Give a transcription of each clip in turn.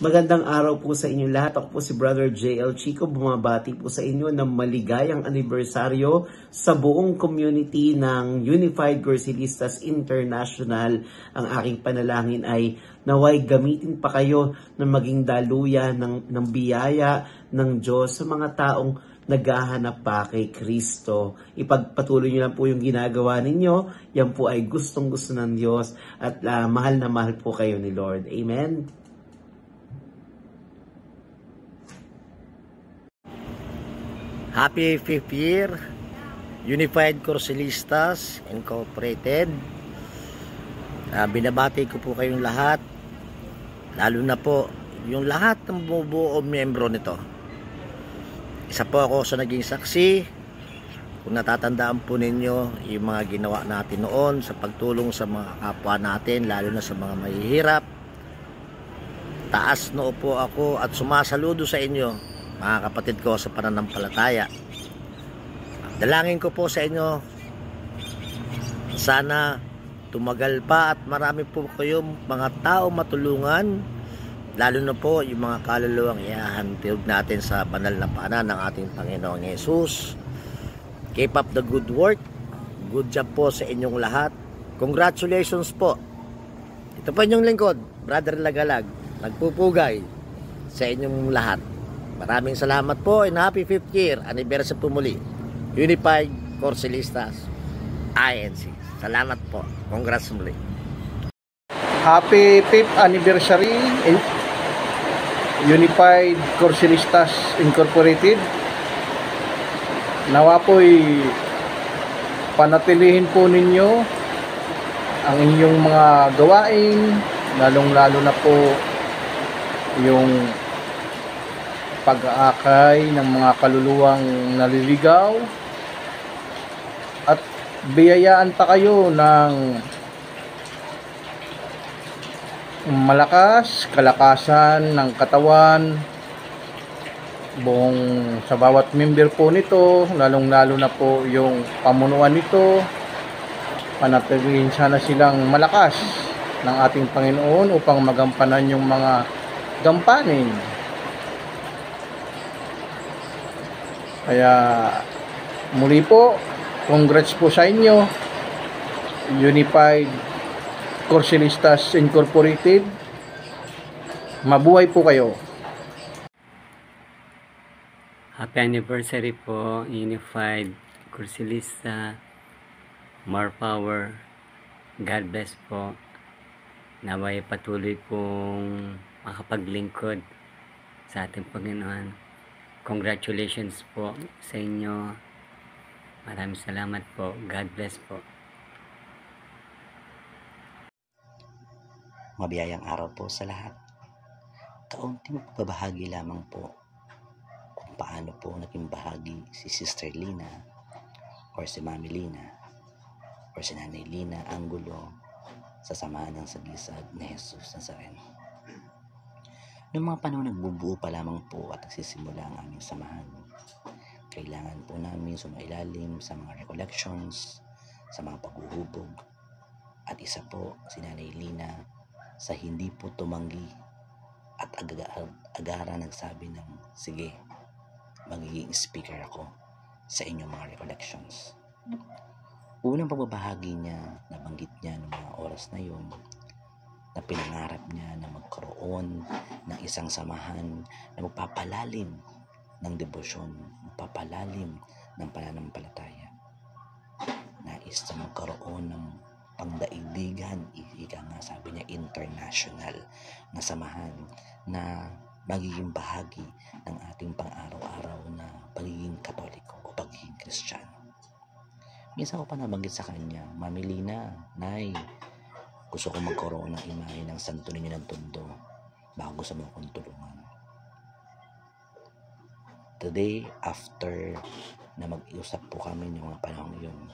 Magandang araw po sa inyo lahat. Ako po si Brother JL Chico. Bumabati po sa inyo ng maligayang anibersaryo sa buong community ng Unified Gorsilistas International. Ang aking panalangin ay naway gamitin pa kayo na maging daluyan ng biyaya ng Diyos sa mga taong naghahanap pa kay Kristo. Ipagpatuloy nyo lang po yung ginagawa ninyo. Yan po ay gustong-gusto ng Diyos at mahal na mahal po kayo ni Lord. Amen? Happy 5th year, Unified Gorsilistas Incorporated. Binabati ko po kayong lahat, lalo na po yung lahat ng bubuo miyembro nito. Isa po ako sa naging saksi. Kung natatandaan po ninyo yung mga ginawa natin noon sa pagtulong sa mga kapwa natin, lalo na sa mga mahihirap. Taas noo po ako at sumasaludo sa inyo, mga kapatid ko sa pananampalataya. Dalangin ko po sa inyo, sana tumagal pa at marami po kayong mga tao matulungan, lalo na po yung mga kaluluwang ihahandog natin sa banal na paanan ng ating Panginoong Yesus. Keep up the good work. Good job po sa inyong lahat. Congratulations po. Ito po inyong lingkod, Brother Lagalag, nagpupugay sa inyong lahat. Maraming salamat po and happy 5th year anniversary po muli, Unified Gorsilistas INC. Salamat po. Congrats muli. Happy 5th anniversary Unified Gorsilistas Incorporated. Nawa po'y panatilihin po ninyo ang inyong mga gawain, lalong-lalo na po yung pag-aakay ng mga kaluluwang naliligaw at biyayaan pa kayo ng malakas, kalakasan ng katawan buong sa bawat member po nito, lalong-lalo na po yung pamunuan nito. Panatilihin sana silang malakas ng ating Panginoon upang magampanan yung mga gampanin. Kaya muli po, congrats po sa inyo, Unified Gorsilistas Incorporated. Mabuhay po kayo. Happy anniversary po, Unified Gorsilista. More power. God bless po. Naway patuloy pong makapaglingkod sa ating Panginoon. Congratulations po sa inyo. Maraming salamat po. God bless po. Mabiyayang araw po sa lahat. Kaunting pagbabahagi lamang po kung paano po naging bahagi si Sister Lina or si Mami Lina or si Nanay Lina Angulo sa samahan ng sagisag ni Jesus Nazareno. Noong mga panahon nagbubuo pa lamang po at nagsisimula ang aming samahan, kailangan po namin sumailalim sa mga recollections, sa mga paghuhubog, at isa po si Nanay Lina sa hindi po tumanggi at agara nagsabi ng, sige, magiging speaker ako sa inyong mga recollections. Unang pagbabahagi niya, nabanggit niya ng mga oras na yun, na pinangarap niya na magkaroon ng isang samahan na magpapalalim ng debosyon, magpapalalim ng pananampalataya. Nais na magkaroon ng pangdaigdigan, ika nga sabi niya international na samahan na magiging bahagi ng ating pang-araw-araw na pagiging Katoliko o pagiging Kristiyano. Minsan ko pa nabanggit sa kanya, Mami Lina, Nay, gusto ko magkaroon ng imahe ng Santo Niño ng Tondo bago sa mga kong tulungan. The day after na mag-iusap po kami ng mga panahon yun,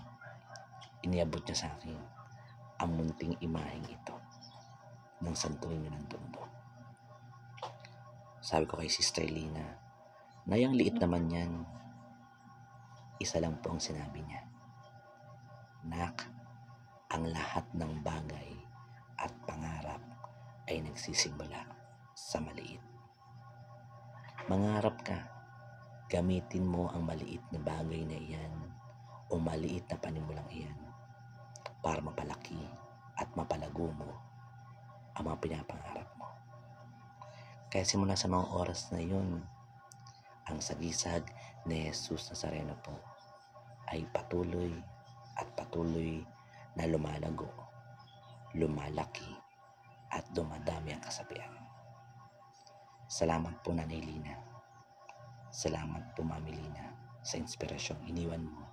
iniabot niya sa akin ang munting imaheng ito ng Santo Niño ng Tondo. Sabi ko kay Sister Lina, Nay, ang liit naman yan. Isa lang po ang sinabi niya. Nak, ang lahat ng bagay at pangarap ay nagsisimula sa maliit. Mangarap ka, gamitin mo ang maliit na bagay na iyan o maliit na panimulang iyan para mapalaki at mapalago mo ang mga pinapangarap mo. Kaya simula sa mga oras na yun, ang sagisag ni Jesus Nazareno po ay patuloy na lumalago, lumalaki at dumadami ang kasapian. Salamat po Nanay Lina. Salamat po Mami Lina sa inspirasyong iniwan mo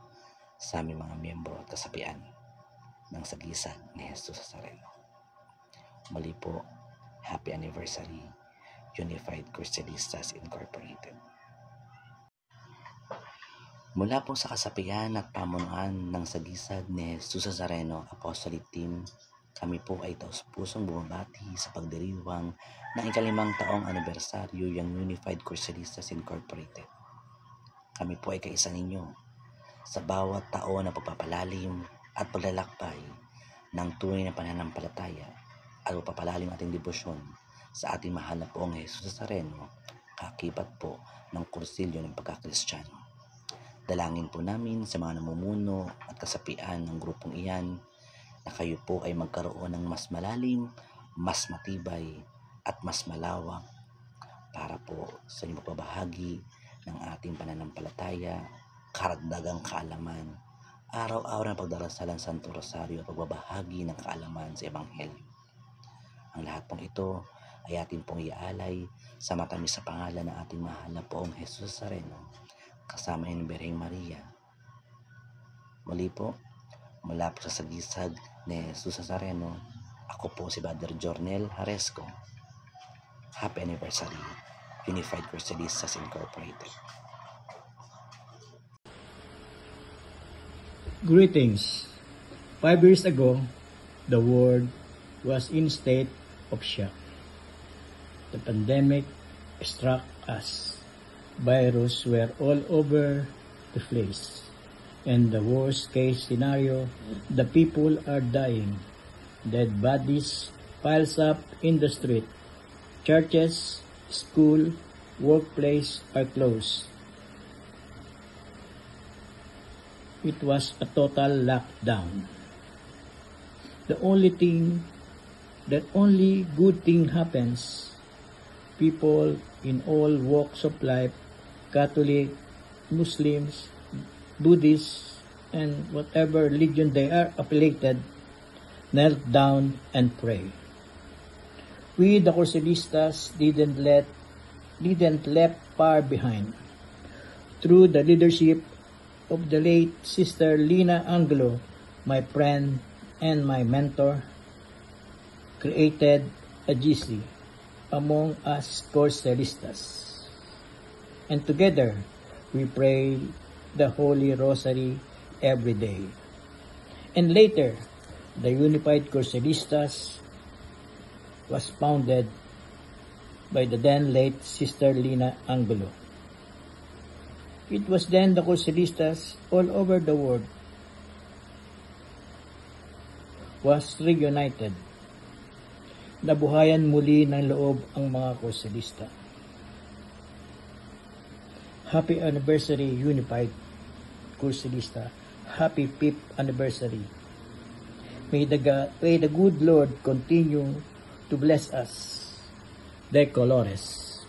sa aming mga miyembro at kasapian ng sagisag ni Jesus Nazareno. Muli po, happy anniversary, Unified Crucelistas Incorporated. Mula po sa kasapian at pamunuan ng sagisag ni Jesus Nazareno Apostolic Team, kami po ay taus-pusong bumabati sa pagdiriwang ng ika-5 taong anibersaryo ng Unified Crucelistas Incorporated. Kami po ay kaisa ninyo sa bawat taon na pagpapalalim at paglalakbay ng tunay na pananampalataya at pagpapalalim ating debosyon sa ating mahal na poong Jesus Nazareno, kakibat po ng kursilyo ng pagkakristyano. Dalangin po namin sa mga namumuno at kasapian ng grupong iyan na kayo po ay magkaroon ng mas malalim, mas matibay at mas malawak para po sa inyong pagbabahagi ng ating pananampalataya, karagdagang kaalaman, araw-araw na pagdarasal ng Santo Rosario at pagbabahagi ng kaalaman sa Ebanghelyo. Ang lahat pong ito ay ating pong iaalay sa matamis sa pangalan ng ating mahal na poong Jesus Nazareno, kasama ng Birheng Maria. Muli po, mula po sa sagisag ni Jesus Nazareno, ako po si Brother Jornel Haresco. Happy anniversary, Unified Crucelistas Incorporated. Greetings. 5 years ago, the world was in state of shock. The pandemic struck us. Viruses were all over the place. And the worst case scenario, the people are dying. Dead bodies piles up in the street. Churches, school, workplace are closed. It was a total lockdown. The only good thing happens. People in all walks of life, Catholic, Muslims, Buddhists, and whatever religion they are affiliated, knelt down and prayed. We, the Crucelistas, didn't left far behind. Through the leadership of the late Sister Lina Angelo, my friend and my mentor, created a GC among us Crucelistas. And together, we pray the Holy Rosary every day. And later, the Unified Crucelistas was founded by the then late Sister Lina Angelo. It was then the Crucelistas all over the world was reunited. Nabuhayan muli ng loob ang mga Crucelista. Happy anniversary, Unified Crucelista. Happy 5th anniversary. May the good Lord continue to bless us. De Colores.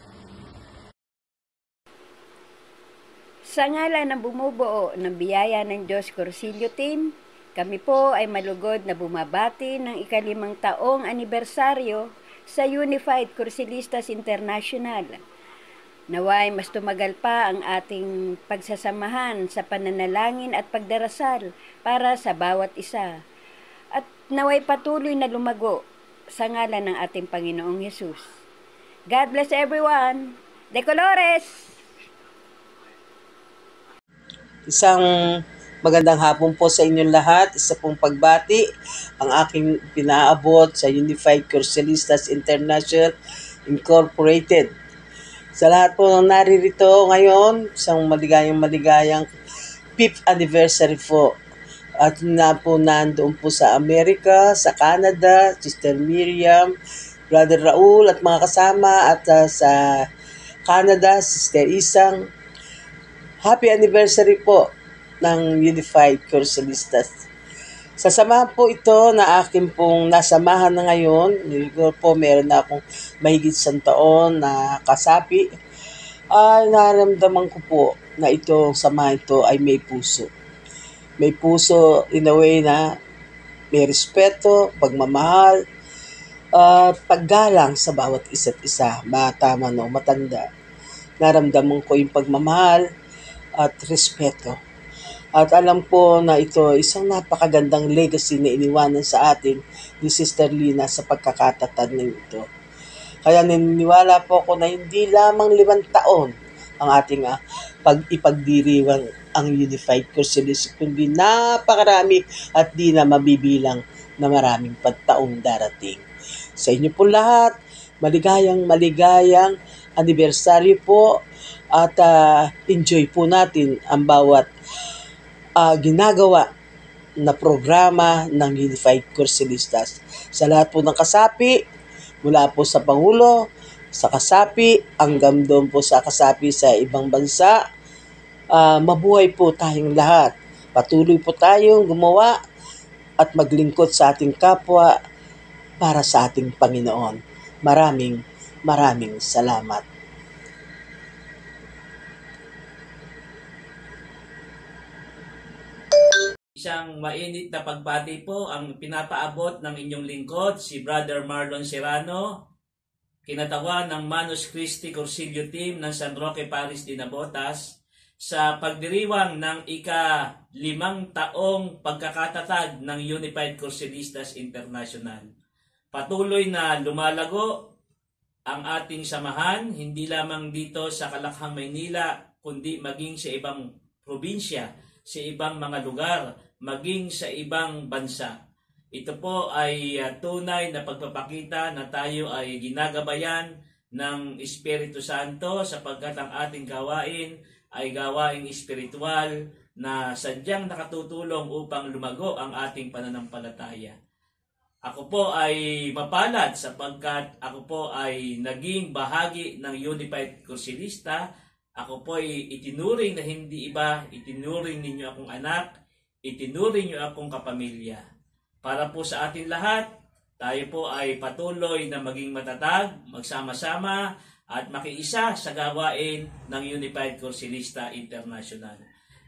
Sa ngalan ng bumubuo ng biyaya ng Diyos Cursilyo Team, kami po ay malugod na bumabati ng ika-5 taong anibersaryo sa Unified Crucelistas International. Naway mas tumagal pa ang ating pagsasamahan sa pananalangin at pagdarasal para sa bawat isa. At naway patuloy na lumago sa ngalan ng ating Panginoong Hesus. God bless everyone! De Colores! Isang magandang hapon po sa inyong lahat. Isa pong pagbati ang aking pinaabot sa Unified Crucelistas International Incorporated. Sa lahat po ng naririto ngayon, isang maligayang 5th anniversary po. At na po nandoon po sa Amerika, sa Canada, Sister Miriam, Brother Raul at mga kasama, at sa Canada, Sister Isang. Happy anniversary po ng Unified Cursilistas. Sasamahan po ito na akin pong nasamahan na ngayon. Siguro po meron na akong mahigit 100 taon na kasapi. Ay naramdaman ko po na itong samahan ito ay may puso. May puso in a way na may respeto, pagmamahal, paggalang sa bawat isa't isa, bata man o matanda. Naramdaman ko yung pagmamahal at respeto. At alam ko na ito isang napakagandang legacy na iniwanan sa atin ni Sister Lina sa pagkakatatag na ito. Kaya naniniwala po ako na hindi lamang 5 taon ang ating ipagdiriwang ang Unified Cursilistas, kundi napakarami at di na mabibilang na maraming pagtaong darating. Sa inyo po lahat, maligayang anibersaryo po, at enjoy po natin ang bawat ginagawa na programa ng Unified Cursilistas. Sa lahat po ng kasapi, mula po sa Pangulo, sa kasapi, hanggang doon po sa kasapi sa ibang bansa, mabuhay po tayong lahat. Patuloy po tayong gumawa at maglingkod sa ating kapwa para sa ating Panginoon. Maraming salamat. Isang mainit na pagbati po ang pinapaabot ng inyong lingkod, si Brother Marlon Serrano, kinatawan ng Manus Christi Cursilio Team ng San Roque Parish de Navotas, sa pagdiriwang ng ika-5 taong pagkakatatag ng Unified Cursilistas International. Patuloy na lumalago ang ating samahan, hindi lamang dito sa Kalakhang, Maynila, kundi maging sa ibang probinsya, sa ibang mga lugar, maging sa ibang bansa. Ito po ay tunay na pagpapakita na tayo ay ginagabayan ng Espiritu Santo, sapagkat ang ating gawain ay gawaing espiritual na sadyang nakatutulong upang lumago ang ating pananampalataya. Ako po ay mapalad sapagkat ako po ay naging bahagi ng Unified Cursilista. Ako po ay itinuring na hindi iba, itinuring ninyo akong anak, itinuring niyo akong kapamilya. Para po sa atin lahat, tayo po ay patuloy na maging matatag, magsama-sama, at makiisa sa gawain ng Unified Cursilista International.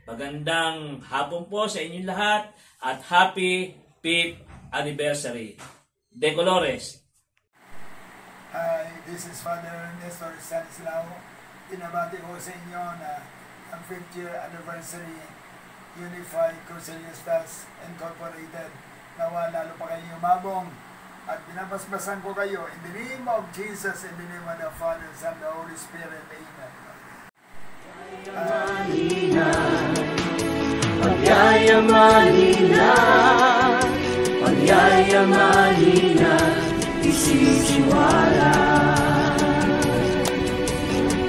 Magandang hapon po sa inyong lahat at happy 5th anniversary. De Colores. Hi, this is Father Nestor Stanislao. Pinabati ko sa inyo na ang 5th year anniversary Unified Cursilistas Incorporated. Nawa lalo pa kayo umabong. At binabasbasan ko kayo in the name of Jesus, in the name of the Father, Son, and the Holy Spirit. Amen. Pagyayamanin na isisiwala.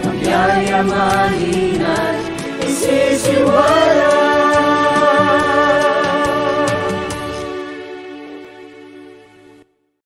Pagyayamanin na isisiwala.